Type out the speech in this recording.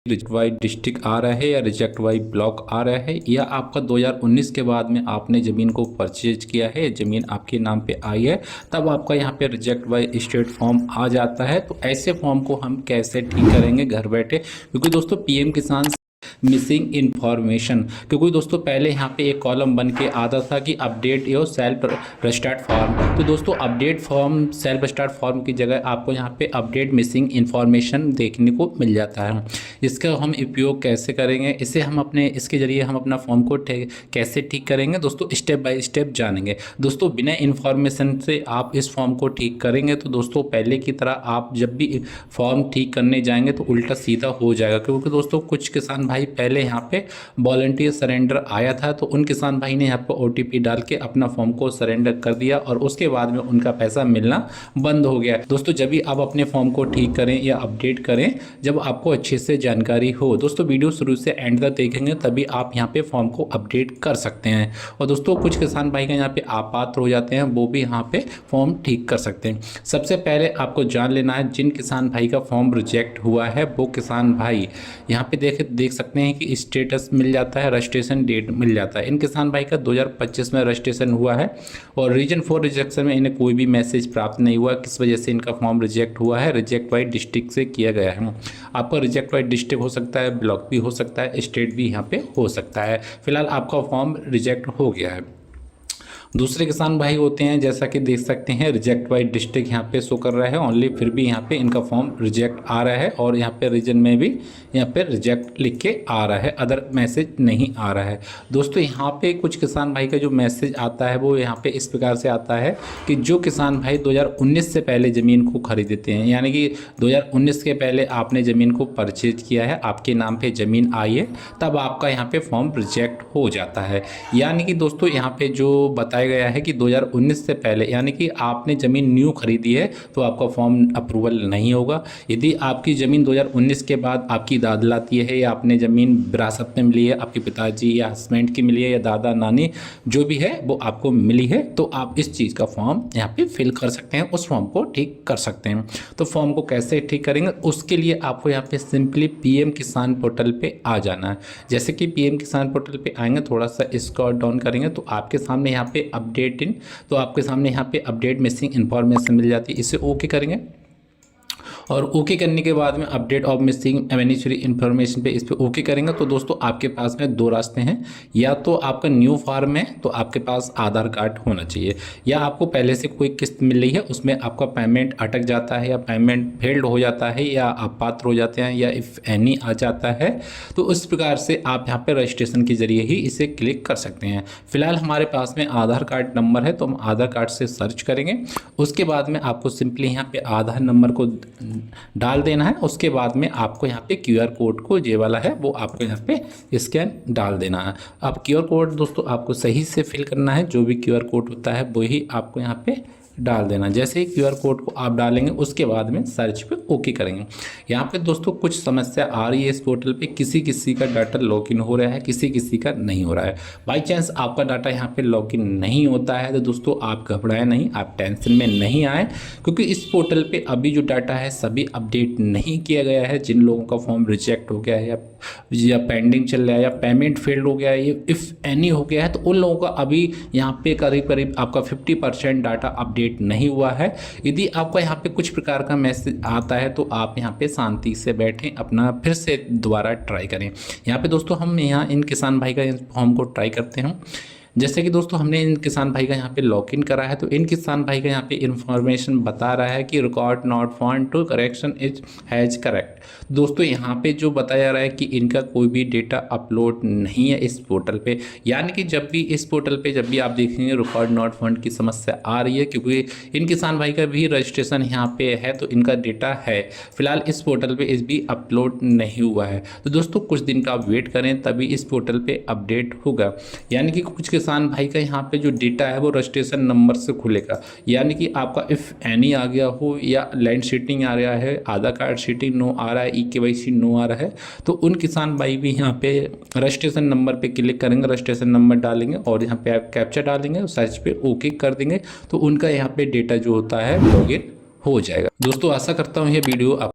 Reject Y district आ रहा है या रिजेक्ट वाई ब्लॉक आ रहा है, या आपका 2019 के बाद में आपने ज़मीन को परचेज किया है, ज़मीन आपके नाम पे आई है, तब आपका यहाँ पे रिजेक्ट वाई स्टेट फॉर्म आ जाता है। तो ऐसे फॉर्म को हम कैसे ठीक करेंगे घर बैठे, क्योंकि दोस्तों पीएम किसान मिसिंग इन्फॉर्मेशन, क्योंकि दोस्तों पहले यहाँ पे एक कॉलम बन के आता था कि update your self start form. तो दोस्तों update form self start form की जगह आपको यहाँ पे अपडेट मिसिंग इन्फॉर्मेशन देखने को मिल जाता है। इसका हम उपयोग कैसे करेंगे, इसे हम इसके जरिए हम अपना फॉर्म को कैसे ठीक करेंगे दोस्तों, स्टेप बाय स्टेप जानेंगे। दोस्तों बिना इन्फॉर्मेशन से आप इस फॉर्म को ठीक करेंगे तो दोस्तों पहले की तरह आप जब भी फॉर्म ठीक करने जाएंगे तो उल्टा सीधा हो जाएगा। क्योंकि दोस्तों कुछ किसान भाई पहले यहाँ पे वॉलंटियर सरेंडर आया था, तो उन किसान भाई ने यहाँ पर OTP डाल के अपना फॉर्म को सरेंडर कर दिया और उसके बाद में उनका पैसा मिलना बंद हो गया। दोस्तों जब भी आप अपने फॉर्म को ठीक करें या अपडेट करें, जब आपको अच्छे से जानकारी हो, दोस्तों वीडियो शुरू से एंड तक देखेंगे तभी आप यहाँ पे फॉर्म को अपडेट कर सकते हैं। और दोस्तों कुछ किसान भाई का यहाँ पे अपात्र हो जाते हैं, वो भी यहाँ पे फॉर्म ठीक कर सकते हैं। सबसे पहले आपको जान लेना है जिन किसान भाई का फॉर्म रिजेक्ट हुआ है वो किसान भाई यहाँ पे देख सकते हैं कि स्टेटस मिल जाता है, रजिस्ट्रेशन डेट मिल जाता है। इन किसान भाई का 2025 में रजिस्ट्रेशन हुआ है और रीजन फॉर रिजेक्शन में इन्हें कोई भी मैसेज प्राप्त नहीं हुआ किस वजह से इनका फॉर्म रिजेक्ट हुआ है। रिजेक्ट वाई डिस्ट्रिक्ट से किया गया है। आपका रिजेक्ट वाई डिस्ट्रिक्ट हो सकता है, ब्लॉक भी हो सकता है, स्टेट भी यहाँ पे हो सकता है। फिलहाल आपका फॉर्म रिजेक्ट हो गया है। दूसरे किसान भाई होते हैं जैसा कि देख सकते हैं रिजेक्ट बाई डिस्ट्रिक्ट यहाँ पे शो कर रहा है ओनली, फिर भी यहाँ पे इनका फॉर्म रिजेक्ट आ रहा है और यहाँ पे रीजन में भी यहाँ पे रिजेक्ट लिख के आ रहा है, अदर मैसेज नहीं आ रहा है। दोस्तों यहाँ पे कुछ किसान भाई का जो मैसेज आता है वो यहाँ पे इस प्रकार से आता है कि जो किसान भाई 2019 से पहले ज़मीन को खरीदते हैं, यानी कि 2019 के पहले आपने ज़मीन को परचेज किया है, आपके नाम पे ज़मीन आई है, तब आपका यहाँ पे फॉर्म रिजेक्ट हो जाता है। यानी कि दोस्तों यहाँ पे जो बताया गया है कि 2019 से पहले यानी कि आपने ज़मीन न्यू खरीदी है तो आपका फॉर्म अप्रूवल नहीं होगा। यदि आपकी ज़मीन 2019 के बाद आपकी दादलाती है या आपने ज़मीन विरासत में मिली है, आपके पिताजी या हस्बैंड की मिली है या दादा नानी जो भी है वो आपको मिली है, तो आप इस चीज़ का फॉर्म यहाँ पे फिल कर सकते हैं, उस फॉर्म को ठीक कर सकते हैं। तो फॉर्म को कैसे ठीक करेंगे, उसके लिए आपको यहाँ पे सिंपली पीएम किसान पोर्टल पे आ जाना है। जैसे कि पीएम किसान पोर्टल पे आएंगे, थोड़ा सा स्क्रॉल डाउन करेंगे तो आपके सामने यहाँ पे अपडेट इन, तो आपके सामने यहाँ पे अपडेट मिसिंग इन्फॉर्मेशन मिल जाती है। इसे ओके करेंगे और ओके करने के बाद में update of missing beneficiary information पे इस पर ओके करेंगे तो दोस्तों आपके पास में दो रास्ते हैं। या तो आपका न्यू फॉर्म है तो आपके पास आधार कार्ड होना चाहिए, या आपको पहले से कोई किस्त मिल रही है उसमें आपका पेमेंट अटक जाता है या पेमेंट फेल्ड हो जाता है या अपात्र हो जाते हैं या इफ़ एनी आ जाता है, तो उस प्रकार से आप यहाँ पर रजिस्ट्रेशन के जरिए ही इसे क्लिक कर सकते हैं। फिलहाल हमारे पास में आधार कार्ड नंबर है तो हम आधार कार्ड से सर्च करेंगे। उसके बाद में आपको सिंपली यहाँ पे आधार नंबर को डाल देना है। उसके बाद में आपको यहाँ पे QR कोड को ये वाला है वो आपको यहाँ पे स्कैन डाल देना है। अब QR कोड दोस्तों आपको सही से फिल करना है, जो भी QR कोड होता है वही आपको यहाँ पे डाल देना। जैसे ही QR कोड को आप डालेंगे उसके बाद में सर्च पे ओके करेंगे। यहाँ पे दोस्तों कुछ समस्या आ रही है इस पोर्टल पे, किसी किसी का डाटा लॉगिन हो रहा है, किसी किसी का नहीं हो रहा है। बाई चांस आपका डाटा यहाँ पे लॉगिन नहीं होता है तो दोस्तों आप घबराएं नहीं, आप टेंशन में नहीं आए, क्योंकि इस पोर्टल पे अभी जो डाटा है सभी अपडेट नहीं किया गया है। जिन लोगों का फॉर्म रिजेक्ट हो गया है या पेंडिंग चल रहा है या पेमेंट फेल्ड हो गया है, इफ़ एनी हो गया है, तो उन लोगों का अभी यहाँ पे करीब करीब आपका 50% डाटा अपडेट नहीं हुआ है। यदि आपका यहाँ पे कुछ प्रकार का मैसेज आता है तो आप यहाँ पे शांति से बैठें, अपना फिर से दोबारा ट्राई करें। यहाँ पे दोस्तों हम यहाँ इन किसान भाई का फॉर्म को ट्राई करते हैं। जैसे कि दोस्तों हमने इन किसान भाई का यहाँ पे लॉगिन करा है तो इन किसान भाई का यहाँ पे इन्फॉर्मेशन बता रहा है कि record not found to correction is has correct. दोस्तों यहाँ पे जो बताया जा रहा है कि इनका कोई भी डेटा अपलोड नहीं है इस पोर्टल पे, यानी कि जब भी इस पोर्टल पे जब भी आप देखेंगे रिकॉर्ड नॉट फाउंड की समस्या आ रही है, क्योंकि इन किसान भाई का भी रजिस्ट्रेशन यहाँ पे है तो इनका डेटा है, फिलहाल इस पोर्टल पे इस भी अपलोड नहीं हुआ है। तो दोस्तों कुछ दिन का आप वेट करें तभी इस पोर्टल पे अपडेट होगा। यानी कि कुछ किसान भाई का यहाँ पे जो डेटा है वो रजिस्ट्रेशन नंबर से खुलेगा, यानी कि आपका इफ़ एनी आ गया हो या लैंड सीटिंग आ रहा है, आधार कार्ड सीटिंग नो आ रहा है, EKYC नो आ रहा है, तो उन किसान भाई भी यहाँ पे रजिस्ट्रेशन नंबर पे क्लिक करेंगे, रजिस्ट्रेशन नंबर डालेंगे और यहाँ पे आप कैप्चा डालेंगे और सर्च पे ओके कर देंगे तो उनका यहाँ पे डेटा जो होता है लॉगिन हो जाएगा। दोस्तों आशा करता हूँ ये वीडियो आप